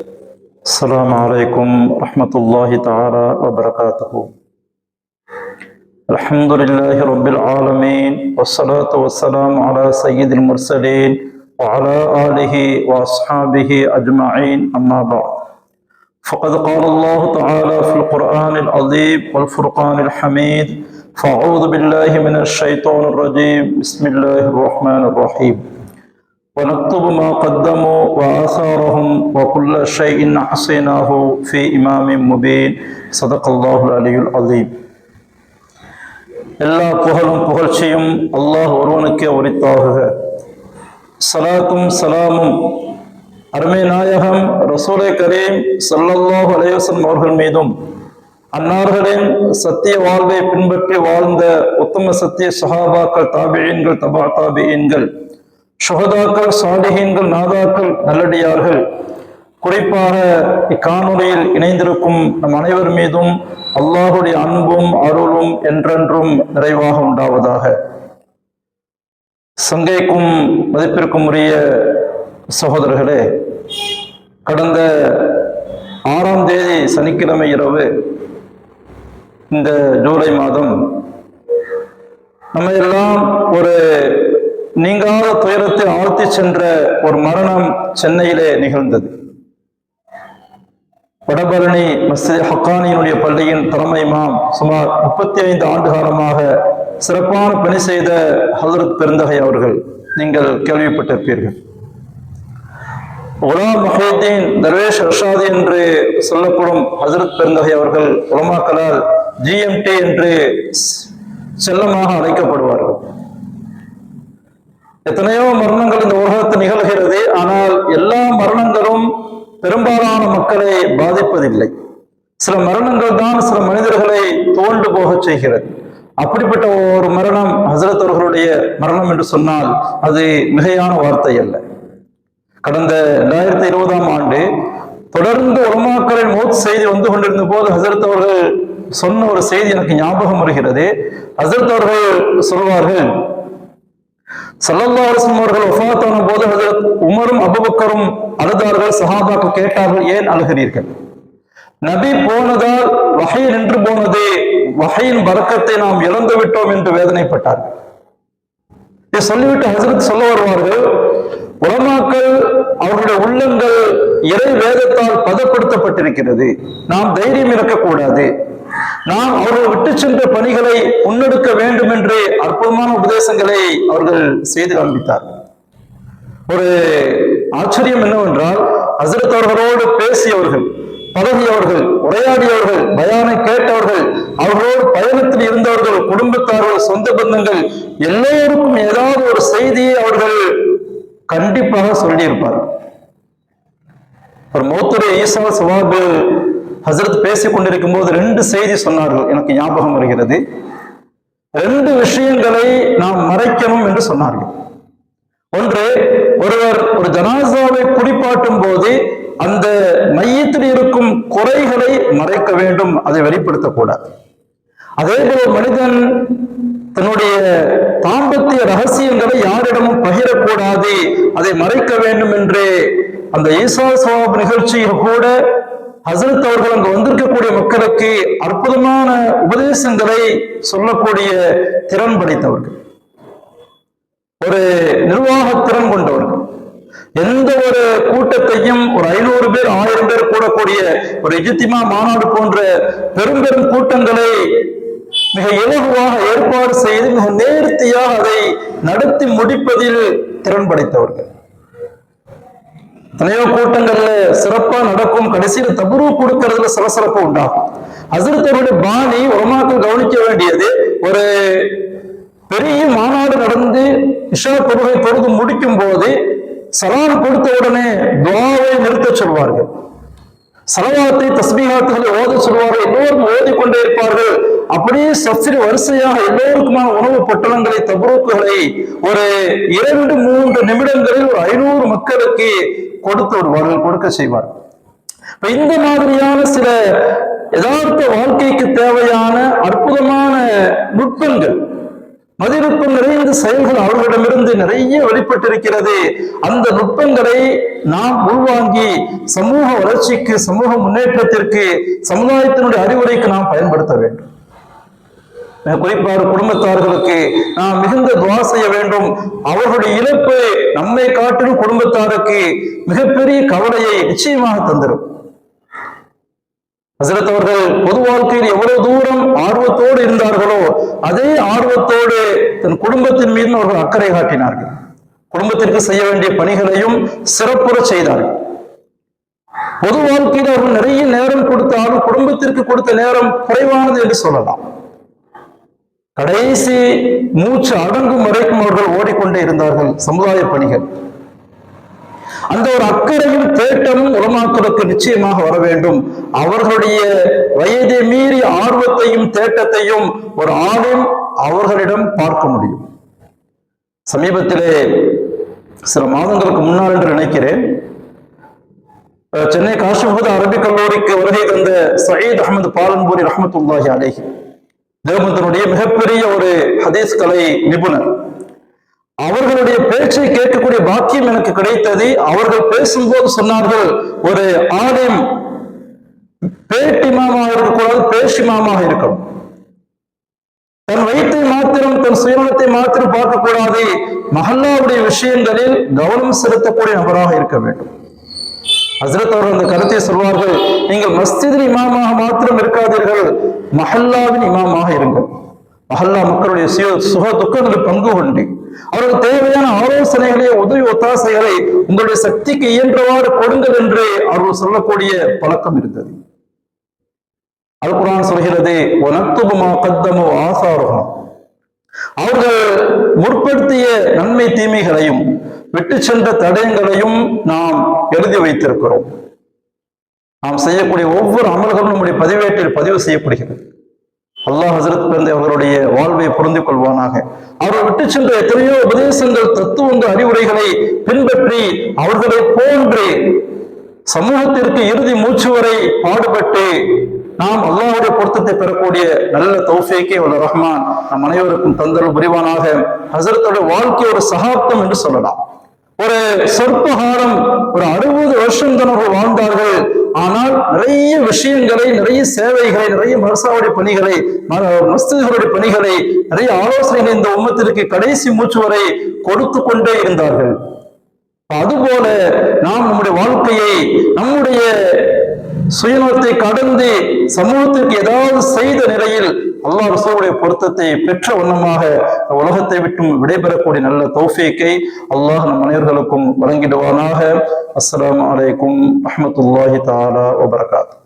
السلام عليكم ورحمة الله تعالى وبركاته. الحمد لله رب العالمين والصلاة والسلام على سيد المرسلين وعلى آله وأصحابه أجمعين، أما بعد. فقد قال الله تعالى في القرآن العظيم والفرقان الحميد: فأعوذ بالله من الشيطان الرجيم، بسم الله الرحمن الرحيم. ونكتب ما قدموا وآثارهم وكل شيء أحصيناه في إمام مبين. صدق الله العلي العظيم. எல்லா புகழும் புகழ்ச்சியும் அல்லாஹ் ஒருவனுக்கே உரித்தாகுக. ஸலாத்தும் சலாமும் அருமை நாயகம் ரசூலே கரீம் ஸல்லல்லாஹு அலைஹி வஸல்லம் அவர்கள் மீதும், அன்னார்களின் சத்திய வாழ்வை பின்பற்றி வாழ்ந்த உத்தம சத்திய சஹாபாக்கள், தாபிஈன்கள், தபா தாபிஈன்கள், ஷுஹதாக்கள், சாலிஹீன்கள், நாதாக்கள், நல்லடியார்கள், குறிப்பாக இக்காணொலியில் இணைந்திருக்கும் நம் அனைவர் மீதும் அல்லாஹுடைய அன்பும் அருளும் என்றென்றும் நிறைவாக உண்டாவதாக. சங்கைக்கும் மதிப்பிற்கும் உரிய சகோதரர்களே, கடந்த 6ஆம் தேதி சனிக்கிழமை இரவு, இந்த ஜூலை மாதம், நம்ம எல்லாம் ஒரு நீங்காத துயரத்தை ஆழ்த்தி சென்ற ஒரு மரணம் சென்னையிலே நிகழ்ந்தது. வடபழனி மஸ்ஜித் ஹக்கானியினுடைய பள்ளியின் தலைமை இமாம், சுமார் 35 ஆண்டு காலமாக சிறப்பான பணி செய்த ஹஜ்ரத் பெருந்தகை அவர்கள், நீங்கள் கேள்விப்பட்டிருப்பீர்கள். குலாம் முஹியுத்தீன் தர்வேஷ் அர்ஷாதி என்று சொல்லப்படும் ஹஜ்ரத் பெருந்தகை அவர்கள் உலமாக்களால் ஜிஎம்டி என்று செல்லமாக அழைக்கப்படுவார்கள். எத்தனையோ மரணங்கள் இந்த உலகத்தில் நிகழ்கிறது. ஆனால் எல்லா மரணங்களும் பெரும்பாலான மக்களை பாதிப்பதில்லை. சில மரணங்கள் தான் சில மனிதர்களை துவண்டு போக செய்கிறது. அப்படிப்பட்ட ஒரு மரணம் ஹஜ்ரத் அவர்களுடைய மரணம் என்று சொன்னால் அது மிகையான வார்த்தை அல்ல. கடந்த 2020ஆம் ஆண்டு தொடர்ந்து உலமாக்களின் மௌத் செய்தி வந்து கொண்டிருந்த போது ஹஜ்ரத் அவர்கள் சொன்ன ஒரு செய்தி எனக்கு ஞாபகம் வருகிறது. ஹஜ்ரத் அவர்கள் சொல்வார்கள், ஸல்லல்லாஹு அலைஹி வஸல்லம் அவர்கள் வஃபாத்தான போது ஹஜ்ரத் உமரும் அபூபக்கரும் அழுதார்கள். சஹாபாக்கள் கேட்டார்கள், ஏன் அழுகிறீர்கள்? நபி போனதால் வஹை நின்று போனது, வஹையின் பரக்கத்தை நாம் இழந்து விட்டோம் என்று வேதனைப்பட்டார்கள். இதை சொல்லிவிட்டு ஹஜ்ரத் சொல்ல வருவார்கள், உலமாக்கள் அவருடைய உள்ளங்கள் இறை வேதத்தால் பதப்படுத்தப்பட்டிருக்கிறது. நாம் தைரியம் இழக்கக்கூடாது. நாம் அவர்கள் விட்டு சென்ற பணிகளை முன்னெடுக்க வேண்டும் என்று அற்புதமான உபதேசங்களை அவர்கள் செய்து காண்பித்தார்கள். ஒரு ஆச்சரியம் என்னவென்றால், ஹஜ்ரத் அவர்களோடு பேசியவர்கள், பழகியவர்கள், உரையாடியவர்கள், பயானை கேட்டவர்கள், அவர்களோடு பயணத்தில் இருந்தவர்கள், குடும்பத்தார்கள், சொந்த பந்தங்கள் எல்லோருக்கும் ஏதாவது ஒரு செய்தியை அவர்கள் கண்டிப்பாக சொல்லியிருப்பார்கள். ஒரு மௌத்துடைய ஈசா சவாபு ஹஜ்ரத் பேசிக் கொண்டிருக்கும் போது 2 செய்தி சொன்னார்கள், எனக்கு ஞாபகம் வருகிறது. 2 விஷயங்களை நாம் மறைக்கணும் என்று சொன்னார்கள். ஒன்று, ஒருவர் ஒரு ஜனாசாவை குடிப்பாட்டும் போது அந்த மையத்தில் இருக்கும் குறைகளை மறைக்க வேண்டும், அதை வெளிப்படுத்தக்கூடாது. அதே போல மனிதன் தன்னுடைய தாம்பத்திய ரகசியங்களை யாரிடமும் பகிரக்கூடாது, அதை மறைக்க வேண்டும் என்று அந்த ஈசா சவாப் நிகழ்ச்சியில் கூட ஹஜ்ரத் அவர்கள் அங்கு வந்திருக்கக்கூடிய மக்களுக்கு அற்புதமான உபதேசங்களை சொல்லக்கூடிய திறன் படைத்தவர்கள், ஒரு நிர்வாக திறன் கொண்டவர்கள். எந்த ஒரு கூட்டத்தையும் ஒரு 500 பேர் 1000 பேர் கூடக்கூடிய ஒரு இஜ்திமா மாநாடு போன்ற பெரும் பெரும் கூட்டங்களை மிக இலகுவாக ஏற்பாடு செய்து மிக நேர்த்தியாக அதை நடத்தி முடிப்பதில் திறன் படைத்தவர்கள். எத்தனையோ கூட்டங்கள்ல சிறப்பா நடக்கும், கடைசியில் தபுரூக் கொடுக்கறதுல சலசலப்பு உண்டாகும். ஹஜ்ரத் அவருடைய பாணி உலமாக்கள் கவனிக்க வேண்டியது, ஒரு பெரிய மாநாடு நடந்து இஷா தொழுகை தொழுது முடிக்கும் போது சலாம் கொடுத்த உடனே துஆவை நிறுத்த சொல்வார்கள். சலவாத்தை தஸ்பீஹாத்துகளை ஓத சொல்வார்கள். எல்லோரும் ஓதிக்கொண்டே இருப்பார்கள். அப்படியே சஃப்ஸில் வரிசையாக எல்லோருக்குமான உணவு பொட்டலங்களை, தபுரூக்குகளை ஒரு 2-3 நிமிடங்களில் ஒரு 500 மக்களுக்கு கொடுத்து விடுவார்கள், கொடுக்க செய்வார்கள். இந்த மாதிரியான சில யதார்த்த வாழ்க்கைக்கு தேவையான அற்புதமான நுட்பங்கள் மதிநுட்பம் நிறைந்த செயல்கள் அவர்களிடமிருந்து நிறைய வெளிப்பட்டிருக்கிறது. அந்த நுட்பங்களை நாம் உள்வாங்கி சமூக வளர்ச்சிக்கு, சமூக முன்னேற்றத்திற்கு, சமுதாயத்தினுடைய அறிவுரைக்கு நாம் பயன்படுத்த வேண்டும். குறிப்பாக குடும்பத்தார்களுக்கு நாம் மிகுந்த துவா செய்ய வேண்டும். அவர்களுடைய இழப்பு நம்மை காட்டிலும் குடும்பத்தாருக்கு மிகப்பெரிய கவலையை நிச்சயமாக தந்திரும். ஹசரத் அவர்கள் பொது வாழ்க்கையில் எவ்வளவு தூரம் ஆர்வத்தோடு இருந்தார்களோ அதே ஆர்வத்தோடு தன் குடும்பத்தின் மீது அவர்கள் அக்கறை காட்டினார்கள். குடும்பத்திற்கு செய்ய வேண்டிய பணிகளையும் சிறப்புற செய்தார்கள். பொது வாழ்க்கையில் அவர்கள் நிறைய நேரம் கொடுத்தாலும் குடும்பத்திற்கு கொடுத்த நேரம் குறைவானது என்று சொல்லலாம். கடைசி மூச்சு அடங்கும் வரைக்கும் அவர்கள் ஓடிக்கொண்டே இருந்தார்கள் சமுதாய பணிகள். அந்த ஒரு அக்கறையும் தேட்டமும் உலமாக்களுக்கு நிச்சயமாக வர வேண்டும். அவர்களுடைய வயதை மீறி ஆர்வத்தையும் தேட்டத்தையும் ஒரு ஆளும் அவர்களிடம் பார்க்க முடியும். சமீபத்திலே சில மாதங்களுக்கு முன்னால் என்று நினைக்கிறேன், சென்னை காஷிமுகத் அரபிக் கல்லூரிக்கு வருகை தந்த சயீத் அஹமது பாலன்பூரி ரஹ்மத்துல்லாஹி அலைஹி, தேவபந்தனுடைய மிகப்பெரிய ஒரு ஹதீஸ் கலை நிபுணர், அவர்களுடைய பேச்சை கேட்கக்கூடிய பாக்கியம் எனக்கு கிடைத்தது. அவர்கள் பேசும்போது சொன்னார்கள், ஒரு ஆலிம் பேட்டிமாமாக இருக்கக்கூடாது, பேஷிமாமாக இருக்கணும். தன் வயிற்றை மாத்திரம், தன் சுயநலத்தை மாத்திரம் பார்க்கக்கூடாது, மஹல்லாவுடைய விஷயங்களில் கவனம் செலுத்தக்கூடிய நபராக இருக்க வேண்டும். ஹஸ்ரத் அவர்கள் அந்த கருத்தை சொல்வார்கள், நீங்கள் மஸ்ஜிதில் இமாமாக மாத்திரம் இருக்காதீர்கள், மஹல்லாவின் இமாமாக இருங்கள். மஹல்லா மக்களுடைய சுக துக்கங்களில் பங்கு கொண்டு அவர்கள் தேவையான ஆலோசனைகளை, உதவி ஒத்தாசைகளை உங்களுடைய சக்திக்கு இயன்றவாறு கொடுங்கள் என்று அவர்கள் சொல்லக்கூடிய பழக்கம் இருந்தது. அல் குர்ஆன் சொல்கிறது, வனக்துபு மா கத்தமு ஆசாரஹும், அவர்கள் முற்படுத்திய நன்மை தீமைகளையும் விட்டு சென்ற தடயங்களையும் நாம் எழுதி வைத்திருக்கிறோம். நாம் செய்யக்கூடிய ஒவ்வொரு அமல்களும் நம்முடைய பதிவேட்டில் பதிவு செய்யப்படுகிறது. அல்லாஹ் ஹஸரத் பிறந்த அவர்களுடைய வாழ்வை பொருந்திக் கொள்வானாக. அவர்கள் விட்டு சென்ற எத்தனையோ உபதேசங்கள், தத்துவங்கள், அறிவுரைகளை பின்பற்றி அவர்களை போன்று சமூகத்திற்கு இறுதி மூச்சு வரை பாடுபட்டு நாம் அல்லாஹ்வுடைய பொருத்தத்தை பெறக்கூடிய நல்ல தௌஃபீக்கை வல்ல ரஹ்மான் நம் அனைவருக்கும் தந்தருள் புரிவானாக. ஹஸரத்துடைய வாழ்க்கை ஒரு சகாப்தம் என்று சொல்லலாம். ஒரு சொற்ப காலம், ஒரு 60 வருஷம் தான் அவர்கள் வாழ்ந்தார்கள். ஆனால் நிறைய விஷயங்களை, நிறைய சேவைகளை, நிறைய மர்சாவுடைய பணிகளை, மஸ்ஜிதுகளுடைய பணிகளை, நிறைய ஆலோசனைகளை இந்த உம்மத்திற்கு கடைசி மூச்சு வரை கொடுத்து கொண்டே இருந்தார்கள். அதுபோல நாம் நம்முடைய வாழ்க்கையை, நம்முடைய சுயநலத்தை கடந்து சமூகத்திற்கு ஏதாவது செய்த நிலையில் அல்லாஹ் ரசூலுடைய பொருத்தத்தை பெற்ற வண்ணமாக உலகத்தை விட்டும் விடைபெறக்கூடிய நல்ல தௌஃபீக்கை அல்லாஹ் நம் அனைவர்களுக்கும் வழங்கிடுவானாக. அஸ்ஸலாமு அலைக்கும் ரஹ்மத்துல்லாஹி தஆலா வ பரகாத்துஹு.